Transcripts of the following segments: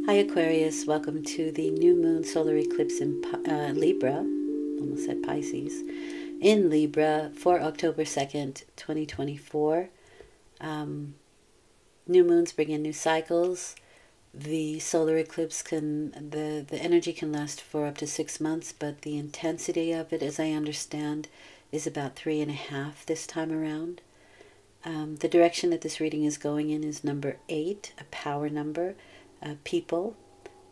Hi Aquarius, welcome to the new moon solar eclipse in Libra, almost said Pisces, in Libra for October 2nd, 2024. New moons bring in new cycles. The solar eclipse the energy can last for up to 6 months, but the intensity of it, as I understand, is about 3.5 this time around. The direction that this reading is going in is number 8, a power number, people,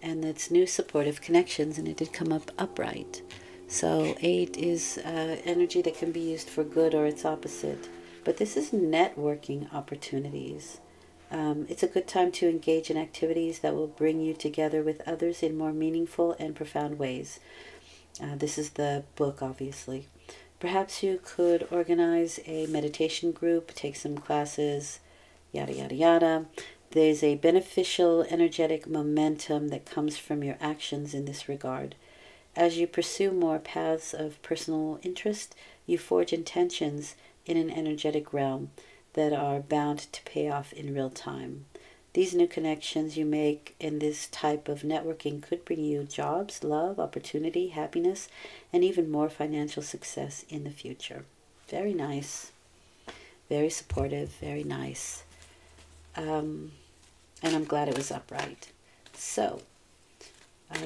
and it's new supportive connections, and it did come up upright. So 8 is energy that can be used for good or its opposite. But this is networking opportunities. It's a good time to engage in activities that will bring you together with others in more meaningful and profound ways. This is the book, obviously. Perhaps you could organize a meditation group, take some classes, yada, yada, yada. There's a beneficial, energetic momentum that comes from your actions in this regard. As you pursue more paths of personal interest, you forge intentions in an energetic realm that are bound to pay off in real time. These new connections you make in this type of networking could bring you jobs, love, opportunity, happiness, and even more financial success in the future. Very nice. Very supportive. Very nice. And I'm glad it was upright. So,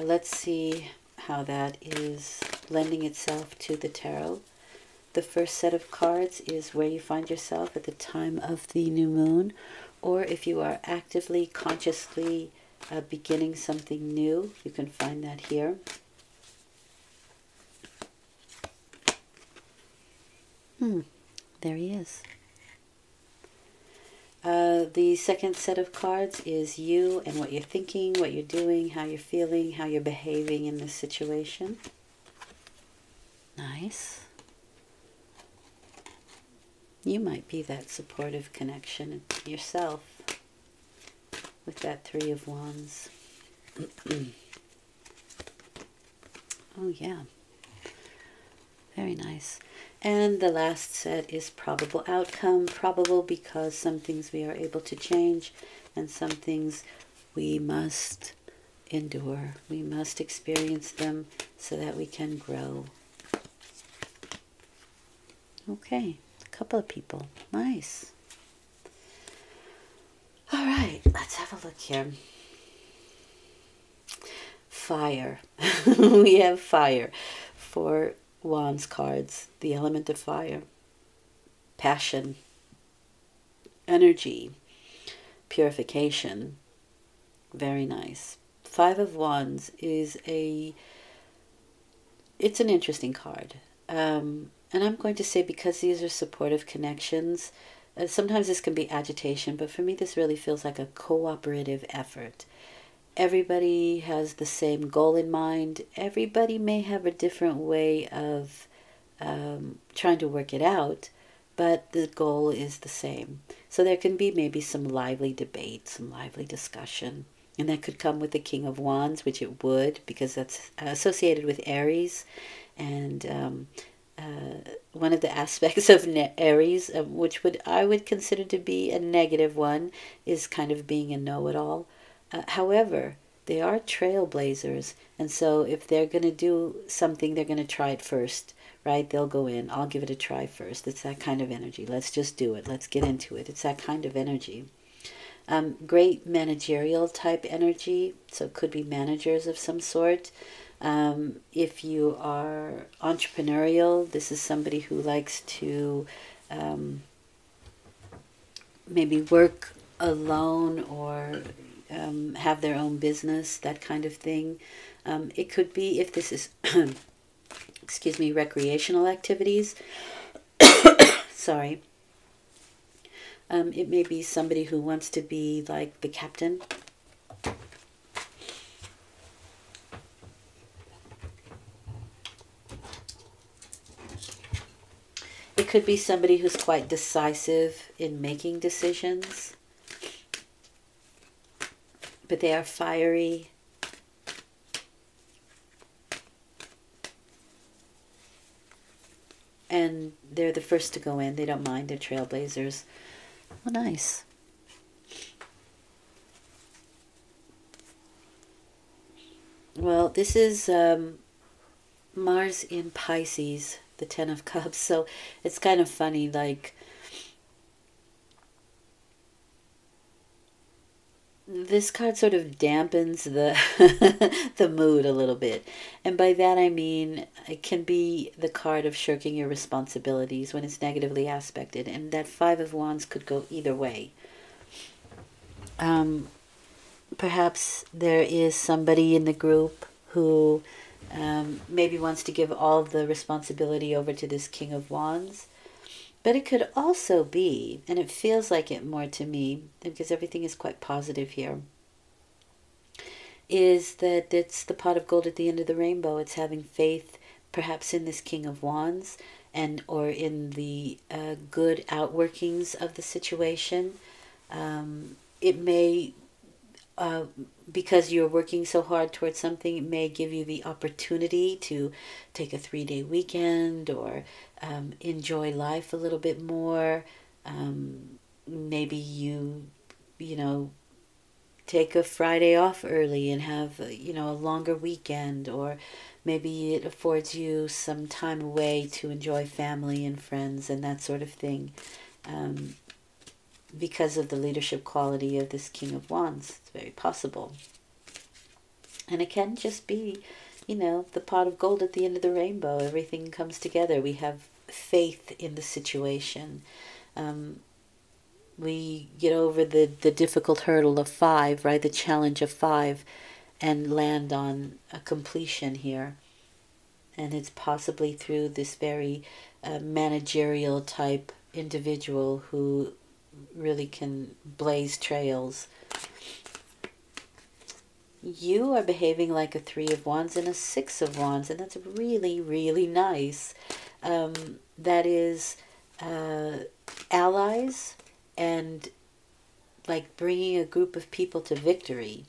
let's see how that is lending itself to the tarot. The first set of cards is where you find yourself at the time of the new moon, or if you are actively, consciously beginning something new, you can find that here. There he is. The second set of cards is you and what you're thinking, what you're doing, how you're feeling, how you're behaving in this situation. Nice. You might be that supportive connection yourself with that 3 of Wands. Oh, yeah. Very nice. And the last set is probable outcome. Probable because some things we are able to change and some things we must endure. We must experience them so that we can grow. Okay. Couple of people. Nice. All right, let's have a look here. Fire. We have fire. 4 Wands cards. The element of fire. Passion. Energy. Purification. Very nice. 5 of Wands is it's an interesting card. And I'm going to say because these are supportive connections, sometimes this can be agitation, but for me this really feels like a cooperative effort. Everybody has the same goal in mind. Everybody may have a different way of trying to work it out, but the goal is the same. So there can be maybe some lively debate, some lively discussion. And that could come with the King of Wands, which it would, because that's associated with Aries. And one of the aspects of Aries, which I would consider to be a negative one, is kind of being a know-it-all. However, they are trailblazers, and so if they're going to do something, they're going to try it first, right? They'll go in, I'll give it a try first. It's that kind of energy. Let's just do it. Let's get into it. It's that kind of energy. Great managerial type energy, so it could be managers of some sort. If you are entrepreneurial, this is somebody who likes to maybe work alone or have their own business, that kind of thing. It could be, if this is, excuse me, recreational activities. Sorry. It may be somebody who wants to be like the captain. It could be somebody who's quite decisive in making decisions, but they are fiery. And they're the first to go in. They don't mind. They're trailblazers. Well, nice. Well, this is Mars in Pisces, the Ten of Cups. So it's kind of funny, like this card sort of dampens the the mood a little bit. And by that I mean it can be the card of shirking your responsibilities when it's negatively aspected, and that Five of Wands could go either way. Um, Perhaps there is somebody in the group who maybe wants to give all of the responsibility over to this King of Wands. But it could also be, and it feels like it more to me, because everything is quite positive here, is that it's the pot of gold at the end of the rainbow. It's having faith perhaps in this King of Wands, and or in the good outworkings of the situation. It may, uh, because you're working so hard towards something, it may give you the opportunity to take a 3-day weekend, or enjoy life a little bit more. Maybe you know, take a Friday off early and have, a longer weekend, or maybe it affords you some time away to enjoy family and friends and that sort of thing. Um, because of the leadership quality of this King of Wands, it's very possible. And it can just be, the pot of gold at the end of the rainbow. Everything comes together. We have faith in the situation. Um, we get over the difficult hurdle of 5, right? The challenge of 5, and land on a completion here. And it's possibly through this very managerial type individual who really can blaze trails. You are behaving like a 3 of Wands and a 6 of Wands, and that's really, really nice. That is allies, and like bringing a group of people to victory.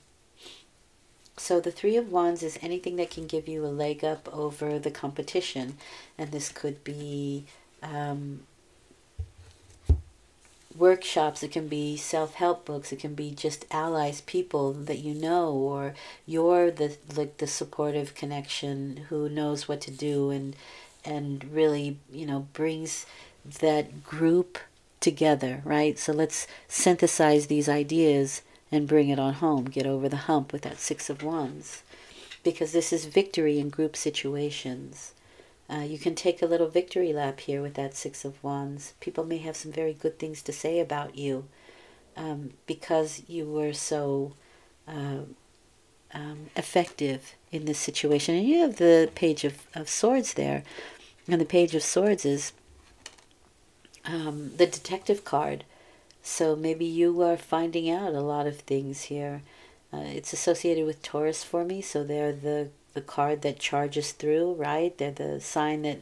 So the 3 of Wands is anything that can give you a leg up over the competition, and this could be workshops, it can be self-help books, it can be just allies, people that you know, or you're the supportive connection who knows what to do, and really, brings that group together, right? So let's synthesize these ideas and bring it on home, get over the hump with that 6 of Wands, because this is victory in group situations. You can take a little victory lap here with that 6 of Wands. People may have some very good things to say about you, because you were so uh, effective in this situation. And you have the Page of Swords there. And the Page of Swords is the detective card. So maybe you are finding out a lot of things here. It's associated with Taurus for me, so they're the card that charges through, right? They're the sign that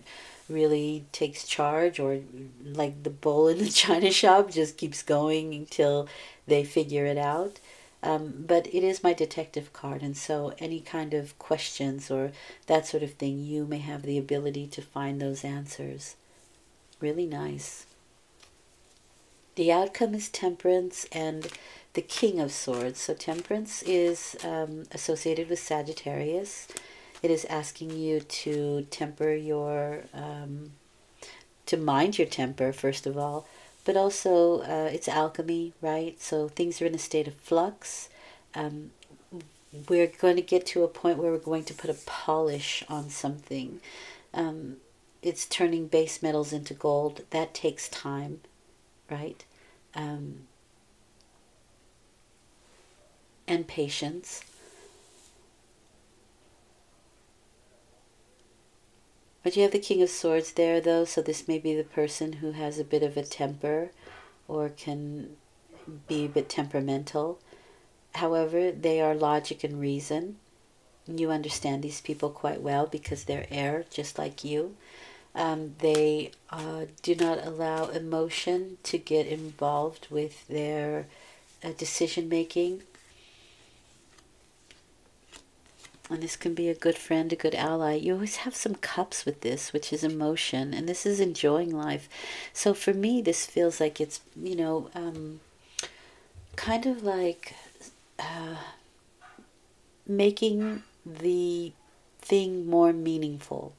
really takes charge, or like the bull in the china shop, just keeps going until they figure it out. But it is my detective card, and so any kind of questions or that sort of thing, you may have the ability to find those answers. Really nice. The outcome is Temperance and the King of Swords. So Temperance is associated with Sagittarius. It is asking you to temper your, to mind your temper, first of all, but also it's alchemy, right? So things are in a state of flux. Um, we're going to get to a point where we're going to put a polish on something. Um, it's turning base metals into gold. That takes time, right? Um, and patience. But you have the King of Swords there, though, so this may be the person who has a bit of a temper, or can be a bit temperamental. However, they are logic and reason. You understand these people quite well because they're air, just like you. They do not allow emotion to get involved with their decision making. And this can be a good friend, a good ally. You always have some cups with this, which is emotion, and this is enjoying life. So for me, this feels like it's, kind of like making the thing more meaningful,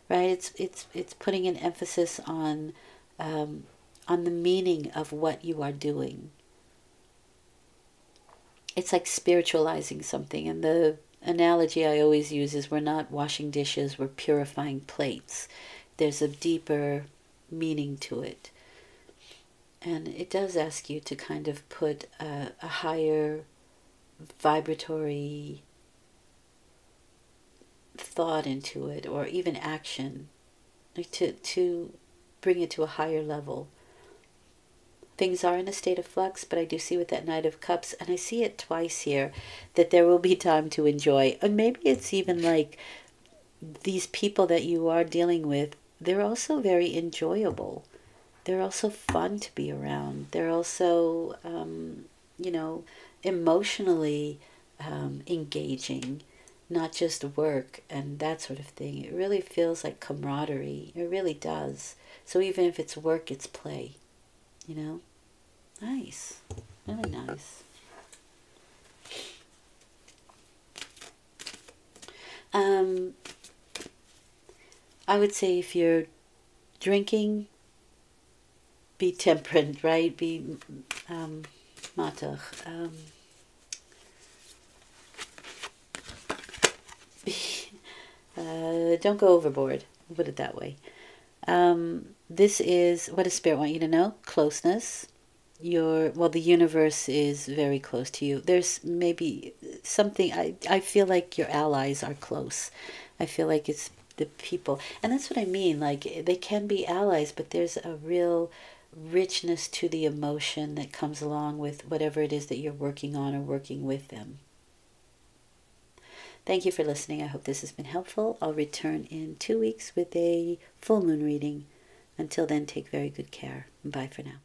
right? It's putting an emphasis on the meaning of what you are doing. It's like spiritualizing something, and the analogy I always use is we're not washing dishes, we're purifying plates. There's a deeper meaning to it. And it does ask you to kind of put a higher vibratory thought into it, or even action, like to bring it to a higher level. Things are in a state of flux, but I do see with that Knight of Cups, and I see it twice here, that there will be time to enjoy. And maybe it's even like these people that you are dealing with, they're also very enjoyable. They're also fun to be around. They're also, you know, emotionally engaging, not just work and that sort of thing. It really feels like camaraderie. It really does. So even if it's work, it's play, you know? Nice. Really nice. Um, I would say if you're drinking, be temperate, right? Be matach. Be, don't go overboard. I'll put it that way. This is what does Spirit want you to know? Closeness. The universe is very close to you. There's maybe something, I feel like your allies are close. I feel like it's the people, and that's what I mean, like they can be allies, but there's a real richness to the emotion that comes along with whatever it is that you're working on or working with them. Thank you for listening. I hope this has been helpful. I'll return in 2 weeks with a full moon reading. Until then, take very good care. Bye for now.